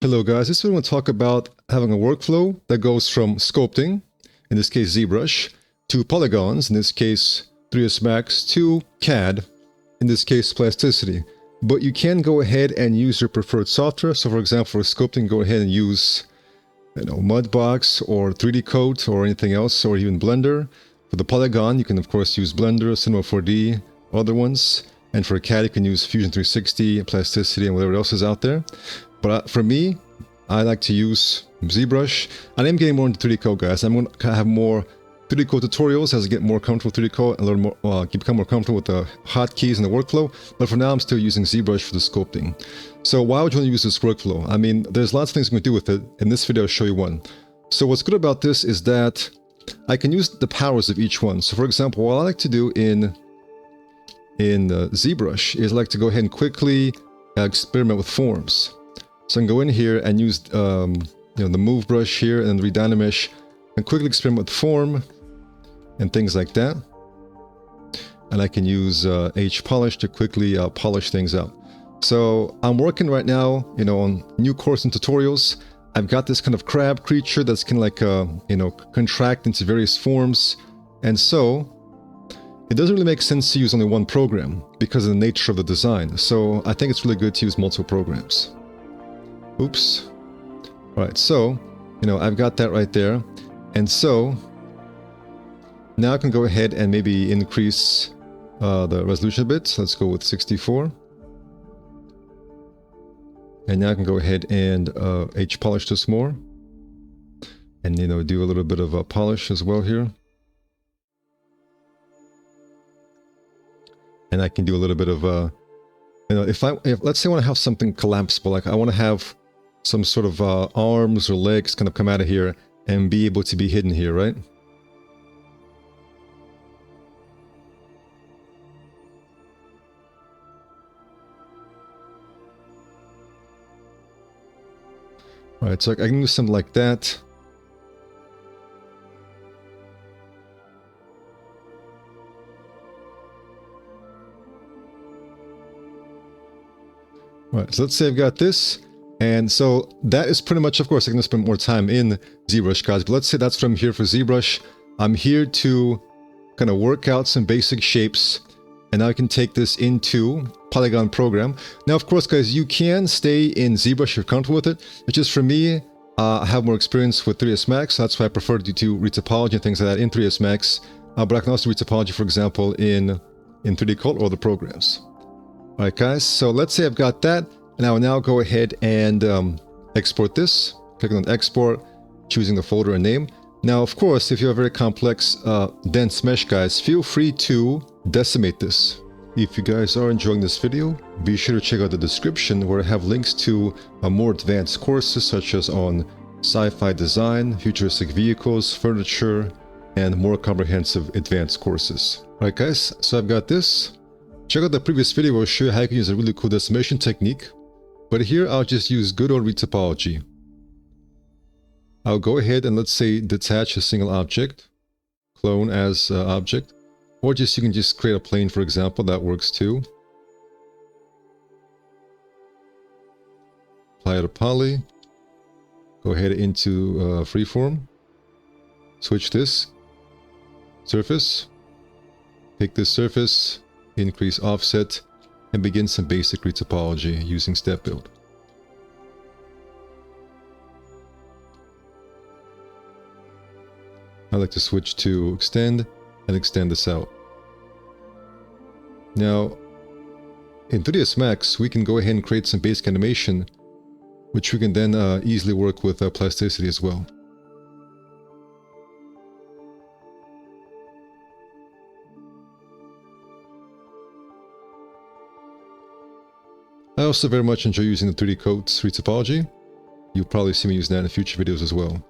Hello guys, this video we're going to talk about having a workflow that goes from sculpting, in this case ZBrush, to polygons, in this case 3ds Max, to CAD, in this case Plasticity. But you can go ahead and use your preferred software. So for example, for sculpting, go ahead and use Mudbox or 3D Coat or anything else, or even Blender. For the polygon, you can of course use Blender, Cinema 4D, other ones. And for CAD, you can use Fusion 360, Plasticity, and whatever else is out there. But for me, I like to use ZBrush. I am getting more into 3D Code, guys. I'm going to have more 3D Code tutorials as I get more comfortable with 3D Code and learn more, become more comfortable with the hotkeys and the workflow. But for now, I'm still using ZBrush for the sculpting. So why would you want to use this workflow? I mean, there's lots of things you can do with it. In this video, I'll show you one. So what's good about this is that I can use the powers of each one. So for example, what I like to do in ZBrush is I like to go ahead and quickly experiment with forms. So I can go in here and use the move brush here and the redynamesh and quickly experiment with form and things like that. And I can use H-polish to quickly polish things up. So I'm working right now, on new course and tutorials. I've got this kind of crab creature that's kind of like, contract into various forms. And so it doesn't really make sense to use only one program because of the nature of the design. So I think it's really good to use multiple programs. Oops. All right, so, I've got that right there. And so now I can go ahead and maybe increase the resolution a bit. Let's go with 64. And now I can go ahead and H-polish this more. And, do a little bit of a polish as well here. And I can do a little bit of, if let's say I want to have something collapsible, like I want to have some sort of arms or legs kind of come out of here and be able to be hidden here, right? All right, so I can do something like that. All right, so let's say I've got this. And so that is pretty much, of course, I'm going to spend more time in ZBrush, guys. But let's say that's what I'm here for ZBrush. I'm here to kind of work out some basic shapes. And now I can take this into Polygon program. Now, of course, guys, you can stay in ZBrush if you're comfortable with it. It's just for me, I have more experience with 3ds Max. So that's why I prefer to do Retopology and things like that in 3ds Max. But I can also do Retopology, for example, in 3D Cult or other programs. All right, guys. So let's say I've got that. And I will now go ahead and export this. Clicking on export, choosing the folder and name. Now, of course, if you have a very complex, dense mesh, guys, feel free to decimate this. If you guys are enjoying this video, be sure to check out the description where I have links to more advanced courses such as on sci-fi design, futuristic vehicles, furniture, and more comprehensive advanced courses. All right, guys, so I've got this. Check out the previous video where I'll show you how you can use a really cool decimation technique. But here I'll just use good old Retopology. I'll go ahead and let's say detach a single object, clone as object, or you can just create a plane, for example, that works too. Apply it to poly, go ahead into freeform, switch this, surface, pick this surface, increase offset, and begin some basic retopology using step build. I like to switch to extend and extend this out. Now, in 3ds Max, we can go ahead and create some basic animation, which we can then easily work with plasticity as well. I also very much enjoy using the 3D Coats Retopology. You'll probably see me use that in future videos as well.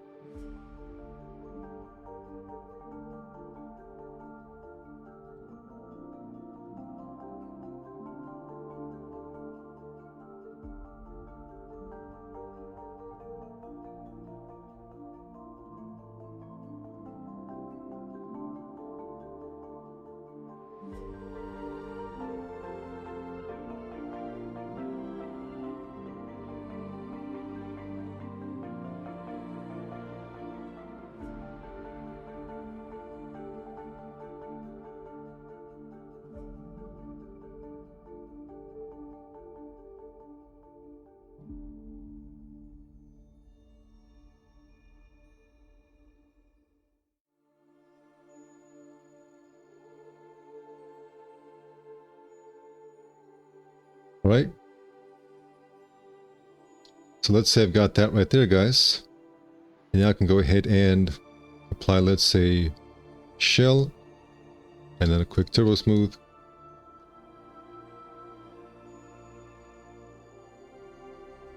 right? So let's say I've got that right there, guys. And now I can go ahead and apply, let's say, shell, and then a quick turbo smooth.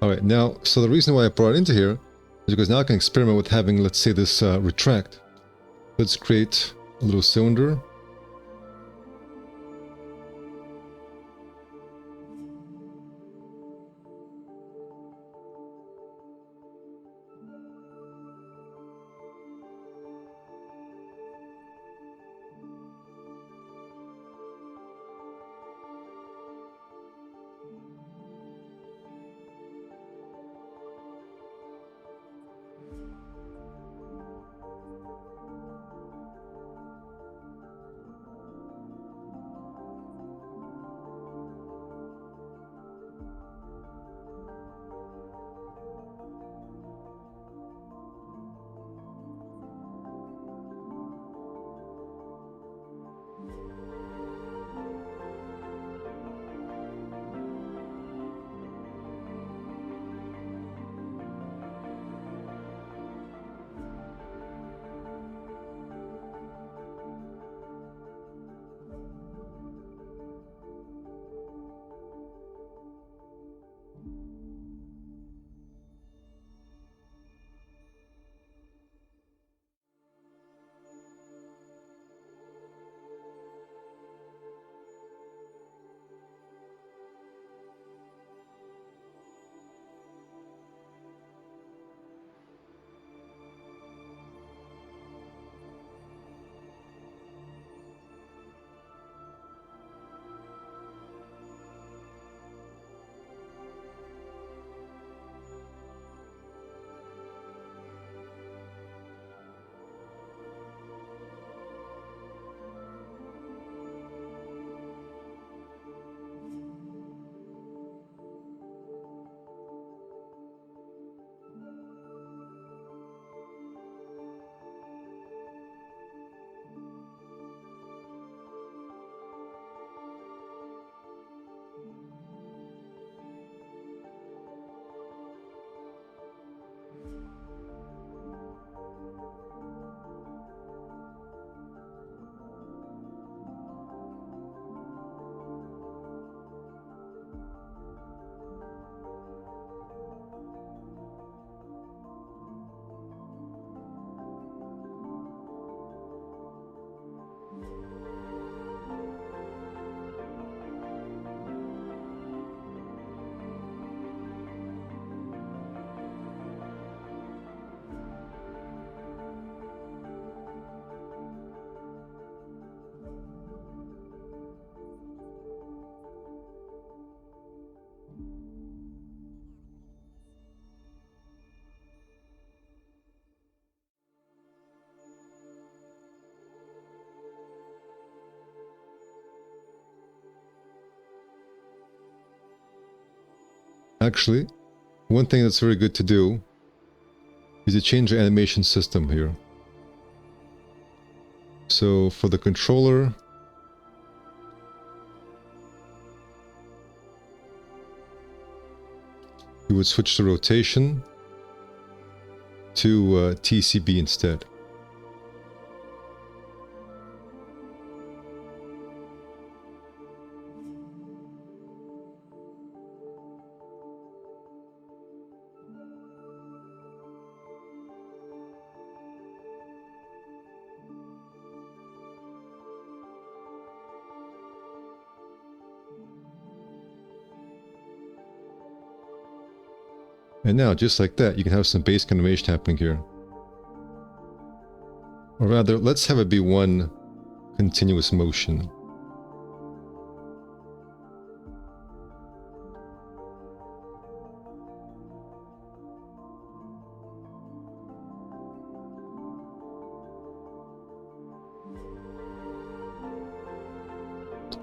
Alright, now, so the reason why I brought it into here is because now I can experiment with having, let's say, this retract. Let's create a little cylinder. Actually, one thing that's very good to do is to change the animation system here. So for the controller, you would switch the rotation to TCB instead. And now, just like that, you can have some basic animation happening here. Or rather, let's have it be one continuous motion.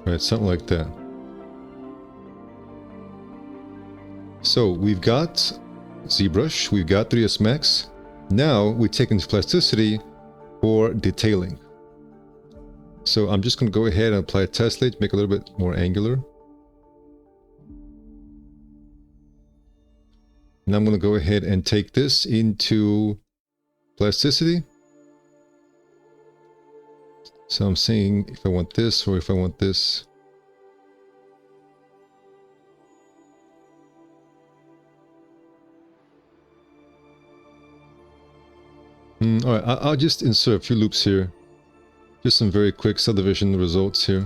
Right, something like that. So we've got ZBrush, we've got 3ds Max. Now we take into Plasticity for detailing. So I'm just going to go ahead and apply a tessellate to make it a little bit more angular. And I'm going to go ahead and take this into Plasticity. So I'm saying if I want this or if I want this. All right, I'll just insert a few loops here. Just some very quick subdivision results here.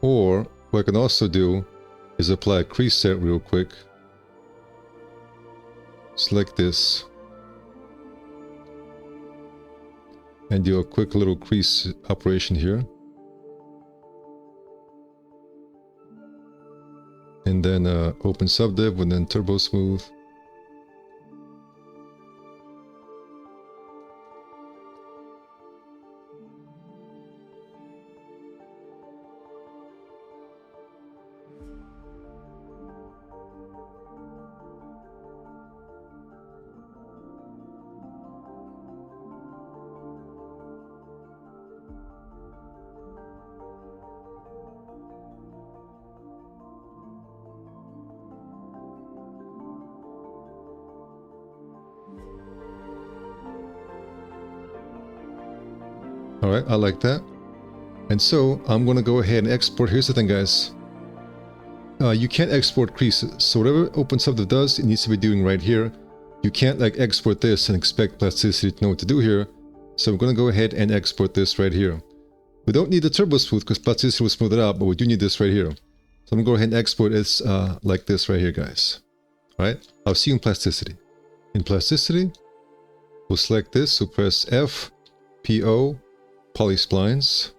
Or what I can also do is apply a crease set real quick. Select this. And do a quick little crease operation here. And then open subdiv and then turbo smooth. Alright, I like that. And so I'm going to go ahead and export. Here's the thing, guys. You can't export creases. So whatever OpenSubdiv does, it needs to be doing right here. You can't like export this and expect Plasticity to know what to do here. So I'm going to go ahead and export this right here. We don't need the turbo smooth because Plasticity will smooth it out, but we do need this right here. So I'm going to go ahead and export this like this right here, guys. Alright, I'll see you in Plasticity. In Plasticity, we'll select this. So press F, PO, Poly Splines.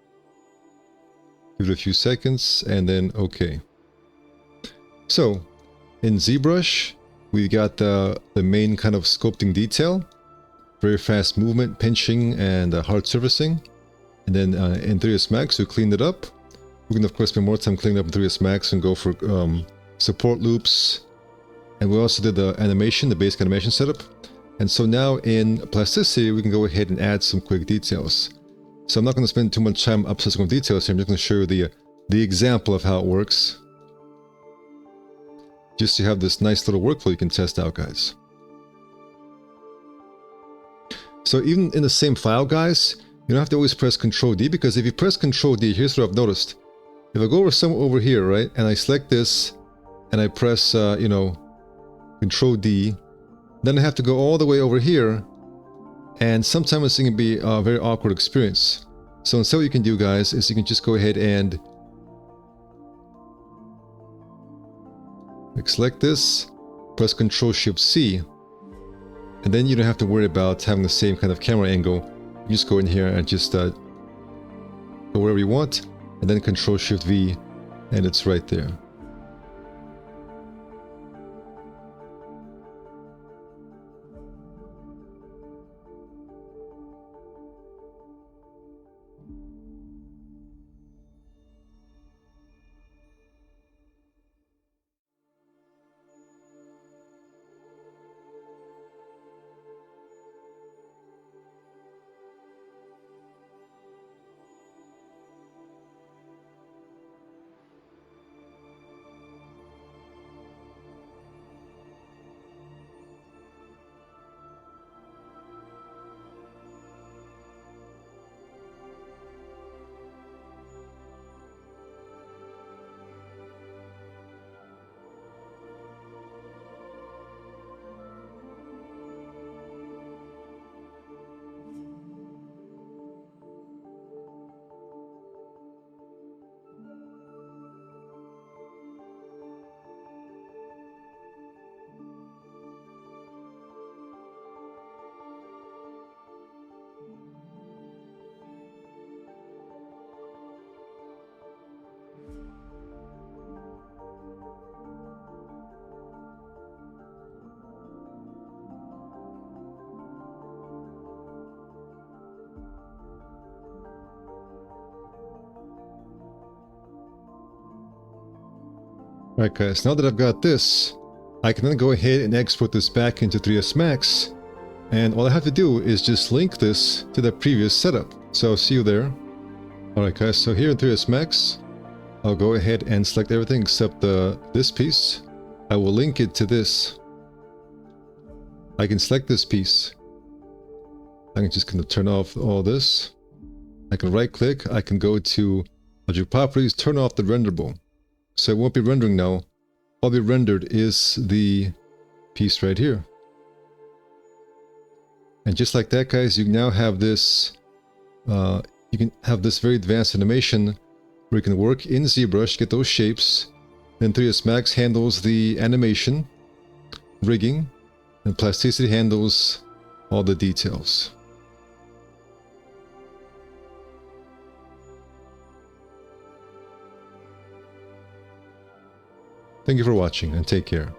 Give it a few seconds and then OK. So in ZBrush, we got the main kind of sculpting detail. Very fast movement, pinching, and hard surfacing. And then in 3ds Max, we cleaned it up. We can of course spend more time cleaning up in 3ds Max and go for support loops. And we also did the animation, the basic animation setup. And so now in Plasticity, we can go ahead and add some quick details. So I'm not going to spend too much time obsessing with details here. I'm just going to show you the example of how it works. Just so you have this nice little workflow you can test out, guys. So even in the same file, guys, you don't have to always press Ctrl D, because if you press Ctrl D, here's what I've noticed. If I go over somewhere over here, right, and I select this, and I press, you know, Ctrl D, then I have to go all the way over here. And sometimes it's going to be a very awkward experience. So instead what you can do, guys, is you can just go ahead and select this, press Ctrl-Shift-C, and then you don't have to worry about having the same kind of camera angle. You just go in here and just go wherever you want, and then Ctrl-Shift-V, and it's right there. Alright guys, now that I've got this, I can then go ahead and export this back into 3ds Max, and all I have to do is just link this to the previous setup. So I'll see you there. Alright guys, so here in 3ds Max, I'll go ahead and select everything except this piece. I will link it to this. I can select this piece. I can just kind of turn off all this. I can right click, I can go to Object Properties, turn off the renderable. So it won't be rendering now. All be rendered is the piece right here. And just like that, guys, you now have this, you can have this very advanced animation where you can work in ZBrush, get those shapes. Then 3ds Max handles the animation, rigging, and Plasticity handles all the details. Thank you for watching and take care.